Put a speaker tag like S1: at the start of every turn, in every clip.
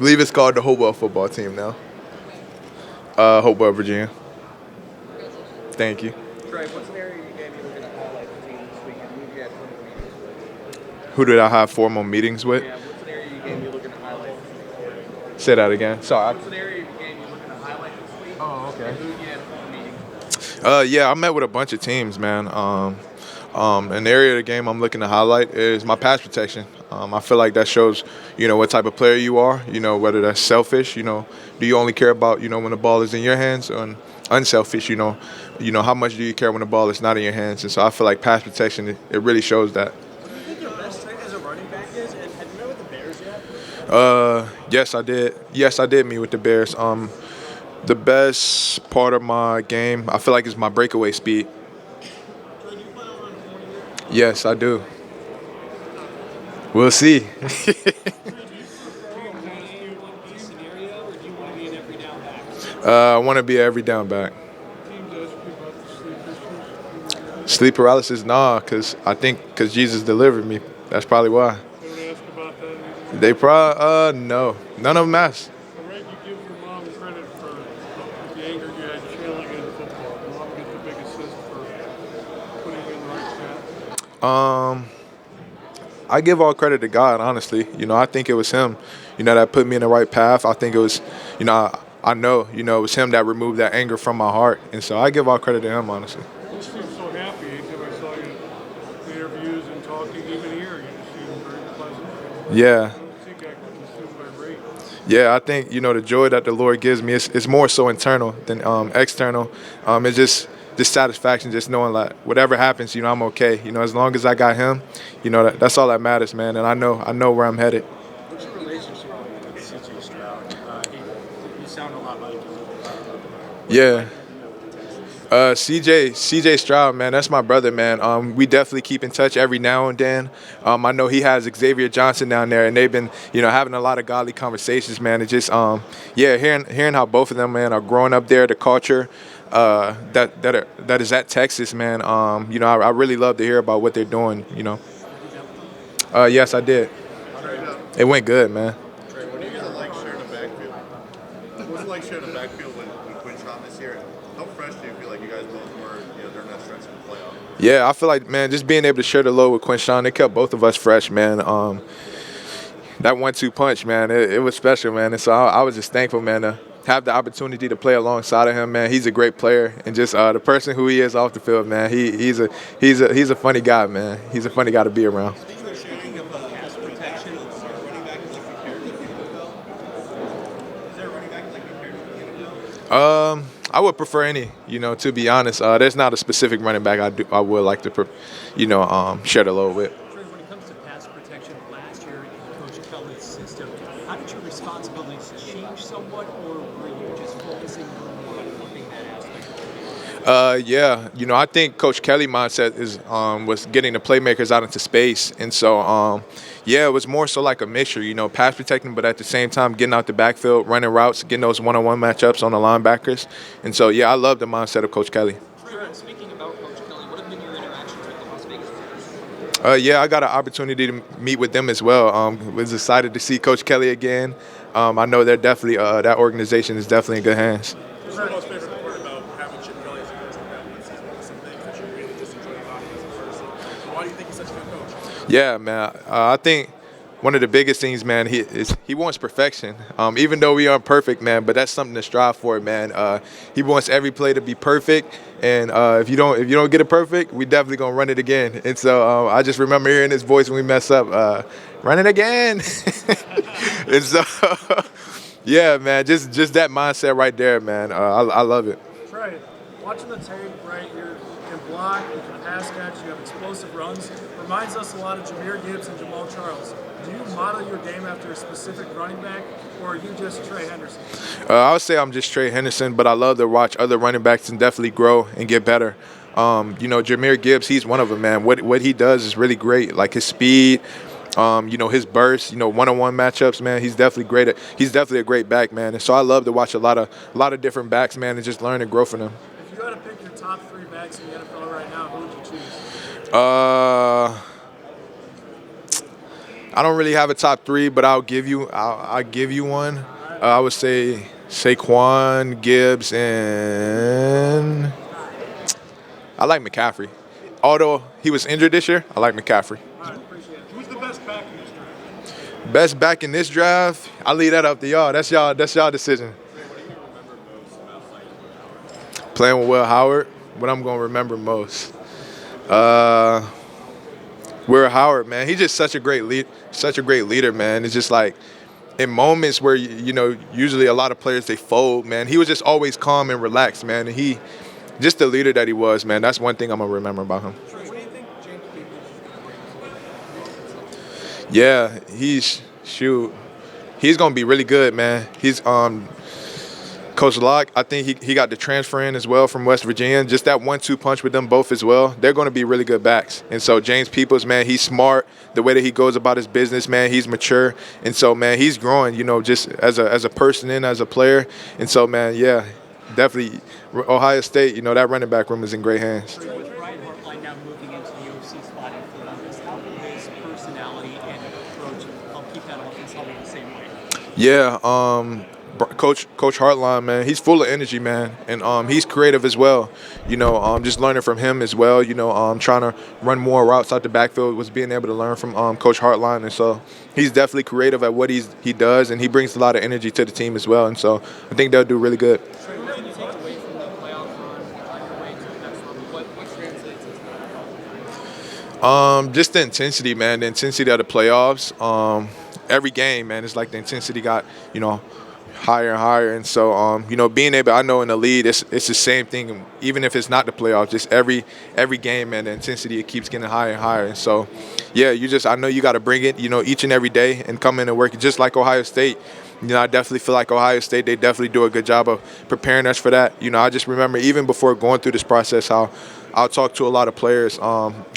S1: believe it's called the Hopewell football team now. Hopewell, Virginia. Thank you.
S2: Trey, what's an area of your game you're looking to highlight the team this weekend? Who you had formal meetings with?
S1: Who did I have formal meetings with?
S2: Yeah, what's an area of your game you're looking to highlight this week?
S1: Say that again. Sorry.
S2: What's an area of your game you're looking to highlight this week?
S1: Oh, okay.
S2: And who you had formal meetings with?
S1: Yeah, I met with a bunch of teams, man. An area of the game I'm looking to highlight is my pass protection. I feel like that shows, what type of player you are. Whether that's selfish. Do you only care about, when the ball is in your hands, or unselfish. How much do you care when the ball is not in your hands? And so I feel like pass protection, it really shows that.
S2: Do you think your best strength as a running back is? And have you met with the Bears yet?
S1: Yes, I did. Yes, I did meet with the Bears. The best part of my game, I feel like, is my breakaway speed. Yes, I do. We'll see. I want to be an every down back. Sleep paralysis, nah, because Jesus delivered me. That's probably why. They probably, no. None of them asked.
S3: I read you give your mom credit for the anger you had channeling in football. Your mom gets the big assist for putting you in the right path.
S1: I give all credit to God, honestly. I think it was Him, that put me in the right path. I think it was, I know, it was Him that removed that anger from my heart. And so I give all credit to Him, honestly.
S3: You seem so happy. Anytime I saw you in interviews and talking, even here, you just seem very pleasant.
S1: Yeah.
S3: You don't seem like you seem irate.
S1: Yeah, I think, the joy that the Lord gives me is more so internal than external. It's just satisfaction, just knowing like whatever happens, I'm okay. As long as I got Him, that's all that matters, man. And I know where I'm headed.
S2: What's your relationship with C.J. Stroud? You sound a lot like him.
S1: Yeah. CJ Stroud, man, that's my brother, man. We definitely keep in touch every now and then. I know he has Xavier Johnson down there, and they've been, having a lot of godly conversations, man. It just, hearing how both of them, man, are growing up there, the culture that is at Texas, man. I really love to hear about what they're doing. Yes, I did. It went good, man.
S4: What do you guys like sharing the backfield? What was it like sharing the backfield when Quinshon this year? How fresh do you feel like you guys both were, during that stretch of the playoff?
S1: Yeah, I feel like, man, just being able to share the load with Quinshon, it kept both of us fresh, man. That 1-2 punch, man, it was special, man. And so I was just thankful, man, to have the opportunity to play alongside of him, man. He's a great player, and just the person who he is off the field, man. He's a funny guy, man. He's a funny guy to be around.
S2: Speaking of pass protection, is there a running back like compared to the NFL? Is there a running back like compared to the NFL?
S1: I would prefer any, to be honest. There's not a specific running back I would like to, share the load with.
S5: When it comes to pass protection, last year in Coach Kelly's system, how did your responsibilities change somewhat, or were you just focusing more on flipping that aspect?
S1: Yeah, I think Coach Kelly's mindset was getting the playmakers out into space, and so it was more so like a mixture, pass protecting, but at the same time getting out the backfield, running routes, getting those one-on-one matchups on the linebackers, and so I love the mindset of Coach Kelly.
S5: Speaking about Coach Kelly, what have been your interactions with the Las Vegas Raiders?
S1: I got an opportunity to meet with them as well. Was excited to see Coach Kelly again. I know they're definitely that organization is definitely in good hands.
S4: What's your most favorite part about having Chip Kelly as a coach like that? What's some things that you really just enjoy about him as a person? Why do you think he's such a good coach?
S1: Yeah, man. I think one of the biggest things, man, he wants perfection. Even though we aren't perfect, man, but that's something to strive for, man. He wants every play to be perfect, and if you don't get it perfect, we definitely gonna run it again. And so I just remember hearing his voice when we mess up, run it again. And so, yeah, man, just that mindset right there, man. I love it.
S3: Trey, watching the tape, right, you can block, you can pass catch, you have explosive runs. Reminds us a lot of Jahmyr Gibbs and Jamal Charles. Do you model your game after a specific running back, or are you just Trey Henderson?
S1: I would say I'm just Trey Henderson, but I love to watch other running backs and definitely grow and get better. Jahmyr Gibbs, he's one of them, man. What he does is really great, like his speed, his burst, one-on-one matchups, man. He's definitely a great back, man. And so I love to watch a lot of different backs, man, and just learn and grow from them.
S3: If you had to pick your top 3 backs in the NFL right now, who would you choose?
S1: I don't really have a top 3, but I'll give you one. I would say Saquon, Gibbs, and I like McCaffrey. Although he was injured this year, I like McCaffrey.
S3: Who's the best back in this draft?
S1: Best back in this draft, I'll leave that up to y'all. That's y'all decision. Playing with Will Howard, what I'm gonna remember most. Will Howard, man, he's just such a great leader, man. It's just like in moments where usually a lot of players they fold, man. He was just always calm and relaxed, man. And he just the leader that he was, man. That's one thing I'm gonna remember about him.
S3: What do you think James Peoples?
S1: Yeah, he's gonna be really good, man. He's Coach Locke, I think he got the transfer in as well from West Virginia. Just that 1-2 punch with them both as well. They're going to be really good backs. And so James Peoples, man, he's smart. The way that he goes about his business, man, he's mature. And so, man, he's growing, just as a person and as a player. And so, man, yeah, definitely Ohio State, that running back room is in great hands.
S5: With Ryan Hartline now moving into the OC spot in Columbus, how will his personality and approach help keep that offense humming the same way?
S1: Yeah, Coach Hartline, man, he's full of energy, man, and he's creative as well. Just learning from him as well. Trying to run more routes out the backfield was being able to learn from Coach Hartline, and so he's definitely creative at what he does, and he brings a lot of energy to the team as well. And so I think they'll do really good.
S5: What can you take away from the playoff run on your way to the next level? What translates into that?
S1: Just the intensity, man. The intensity of the playoffs. Every game, man, it's like the intensity got higher and higher, and so being able, I know in the lead it's the same thing, even if it's not the playoffs, just every game, man, the intensity, it keeps getting higher and higher. And so yeah, I know you got to bring it each and every day and come in and work, just like Ohio State. I definitely feel like Ohio State, they definitely do a good job of preparing us for that. I just remember even before going through this process, how I'll talk to a lot of players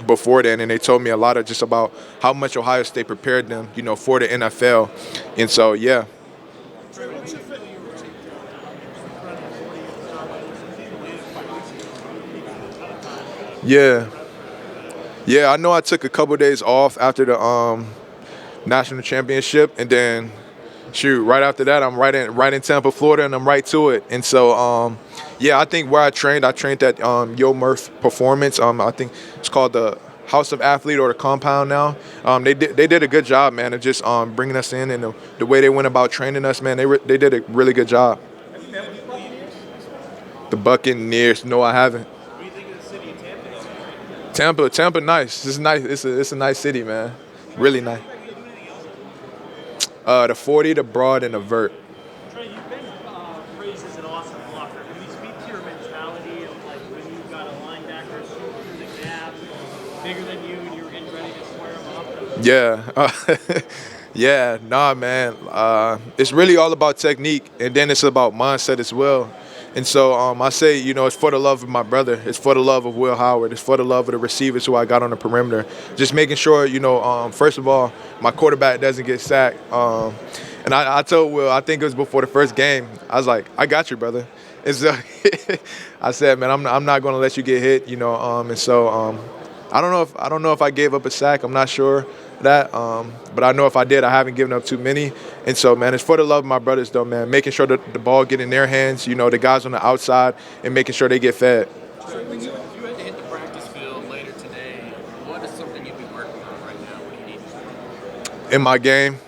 S1: before then, and they told me a lot of just about how much Ohio State prepared them for the NFL. And so yeah. Yeah, I know I took a couple of days off after the national championship, and then right after that I'm right in Tampa, Florida, and I'm right to it. And so yeah, I think where I trained at Yo Murph Performance. I think it's called the House of Athlete or the Compound now. They did a good job, man, of just bringing us in, and the way they went about training us, man, they did a really good job.
S3: Have you met with the Buccaneers?
S1: The Buccaneers? No, I haven't.
S3: What do you think of the city of Tampa?
S1: Tampa, nice. It's nice. It's a nice city, man. Really nice. The 40, the broad, and the vert.
S3: Trey, you've been praised as an awesome blocker. Can you speak to your mentality of like when you've got a linebacker shooting through the gap, bigger than you, and you were getting ready to square him up?
S1: Yeah. Nah, man. It's really all about technique, and then it's about mindset as well. And so I say, it's for the love of my brother. It's for the love of Will Howard. It's for the love of the receivers who I got on the perimeter. Just making sure, first of all, my quarterback doesn't get sacked. And I told Will, I think it was before the first game, I was like, I got you, brother. And so I said, man, I'm not going to let you get hit, And so I don't know if I gave up a sack. I'm not sure that. But I know if I did, I haven't given up too many. And so, man, it's for the love of my brothers, though, man. Making sure that the ball get in their hands, the guys on the outside, and making sure they get fed.
S6: If you had to hit the practice field later today, what is something you'd be working on right now? What do you need?
S1: In my game,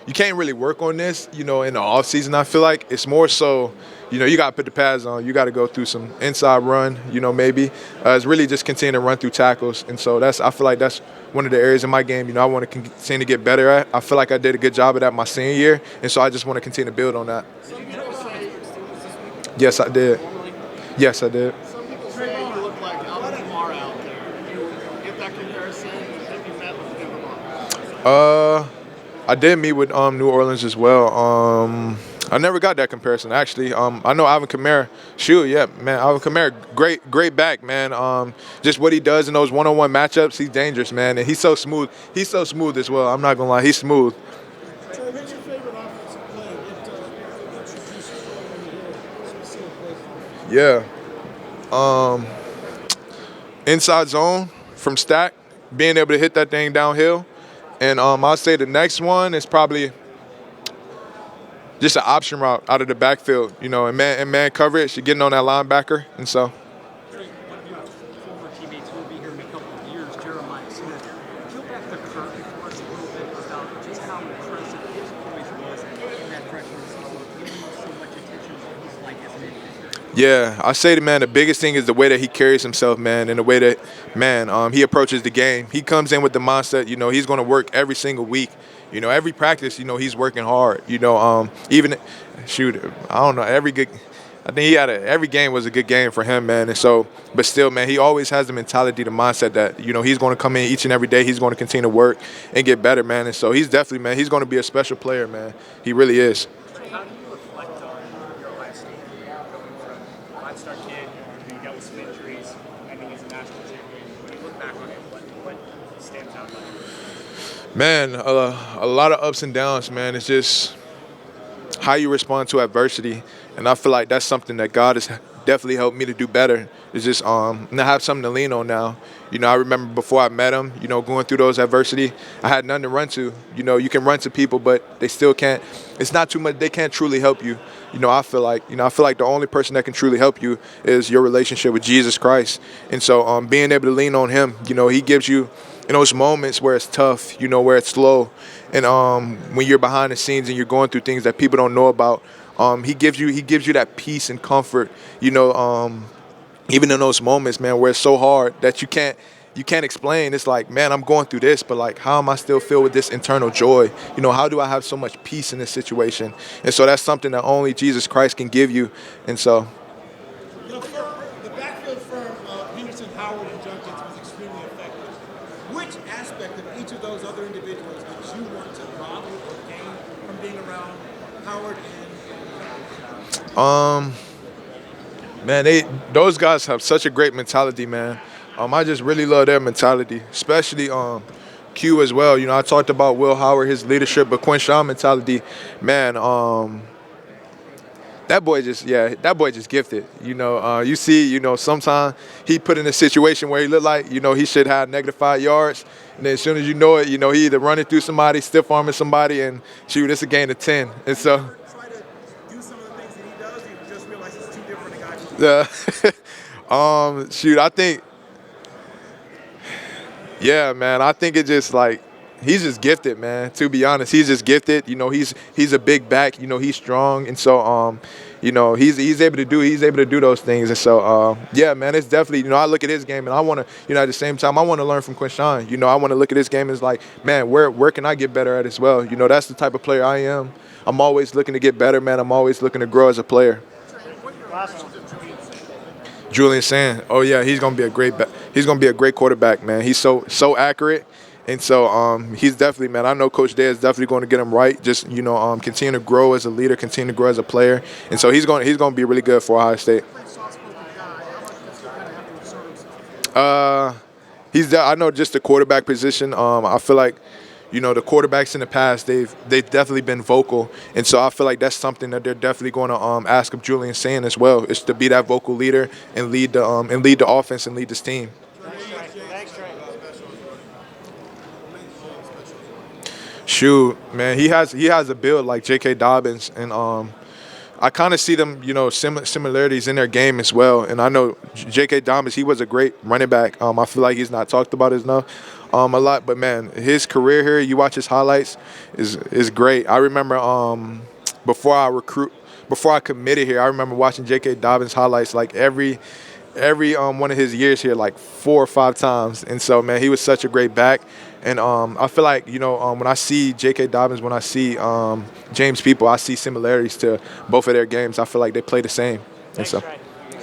S1: you can't really work on this, in the off season. I feel like it's more so, you got to put the pads on. You got to go through some inside run, maybe. It's really just continue to run through tackles. And so I feel like that's one of the areas in my game, I want to continue to get better at. I feel like I did a good job of that my senior year. And so I just want to continue to build on that. Yes, I did. Yes, I did.
S3: Some people say you look like Alvin Kamara out there. Do you get that comparison? Have you met with him?
S1: I did meet with New Orleans as well. I never got that comparison, actually. I know Alvin Kamara. Man, Alvin Kamara, great back, man. Just what he does in those one-on-one matchups, he's dangerous, man. And he's so smooth. He's so smooth as well. I'm not going to lie. He's smooth.
S3: Trey, what's your favorite offensive play? What introduces
S1: Yeah. Inside zone from Stack, being able to hit that thing downhill. And I'll say the next one is probably just an option route out of the backfield, and man coverage, you're getting on that linebacker. And so,
S5: One of your former teammates will be here in a couple of years, Jeremiah Smith. Peel back the curtain for us a little bit about just how impressive his poise was in that freshman season, giving so much attention to what he's like as an individual.
S1: yeah, I say, man, the biggest thing is the way that he carries himself, man, and the way that, man, he approaches the game. He comes in with the mindset, he's going to work every single week. Every practice, he's working hard. Even, shoot, I don't know, I think every game was a good game for him, man. And so, but still, man, he always has the mentality, the mindset that, he's going to come in each and every day. He's going to continue to work and get better, man. And so he's definitely, man, he's going to be a special player, man. He really is.
S3: How do you reflect on your Ohio State career going from five-star kid, you dealt with some injuries, ending as a national champion? When you look back on it, what stands out about you?
S1: Man, a lot of ups and downs, man. It's just how you respond to adversity. And I feel like that's something that God has definitely helped me to do better. It's just not have something to lean on now. I remember before I met him, going through those adversity, I had nothing to run to. You can run to people, but they still can't. It's not too much. They can't truly help you. I feel like the only person that can truly help you is your relationship with Jesus Christ. And so being able to lean on him, he gives you in those moments where it's tough, where it's slow, and when you're behind the scenes and you're going through things that people don't know about, he gives you that peace and comfort, even in those moments, man, where it's so hard that you can't explain. It's like, man, I'm going through this, but like, how am I still filled with this internal joy? How do I have so much peace in this situation? And so that's something that only Jesus Christ can give you. And so,
S2: The backfield firm of Henderson, Howard, and Judkins was extremely effective. Which aspect of each of those other individuals did you want to model or gain from being around Howard and
S1: man, those guys have such a great mentality, man. I just really love their mentality, especially Q as well. I talked about Will Howard, his leadership, but Quinshon mentality, man. That boy just gifted. You see, sometimes he put in a situation where he looked like, he should have -5 yards. And then as soon as you know it, he either running through somebody, stiff arming somebody, and shoot, it's a gain of 10. And so,
S2: try to do some of the things that he does, you just realize it's too different a guy from
S1: shoot, I think, yeah, man, I think it's just like, he's just gifted, man. To be honest, he's just gifted. He's a big back. He's strong, and so he's able to do those things. And so yeah, man, it's definitely I look at his game and I want to at the same time I want to learn from Quinshon. I want to look at his game as like, man, where can I get better at as well? That's the type of player I am. I'm always looking to get better, man. I'm always looking to grow as a player. Julian Sand. Oh yeah, he's gonna be a great quarterback, man. He's so accurate. And so he's definitely, man, I know Coach Day is definitely going to get him right. Just, continue to grow as a leader, continue to grow as a player. And so he's going to be really good for Ohio State. I know just the quarterback position. I feel like, the quarterbacks in the past, they've definitely been vocal. And so I feel like that's something that they're definitely going to ask of Julian Sand as well, is to be that vocal leader and lead the offense and lead this team. Shoot, man, he has a build like J.K. Dobbins, and I kind of see them, similarities in their game as well. And I know J.K. Dobbins, he was a great running back. I feel like he's not talked about enough a lot, but man, his career here, you watch his highlights, is great. I remember before I committed here, I remember watching J.K. Dobbins highlights like every one of his years here, like 4 or 5 times. And so, man, he was such a great back. And I feel like, when I see J.K. Dobbins, when I see James People, I see similarities to both of their games. I feel like they play the same. And so,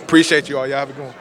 S1: appreciate you all. Y'all have a good one.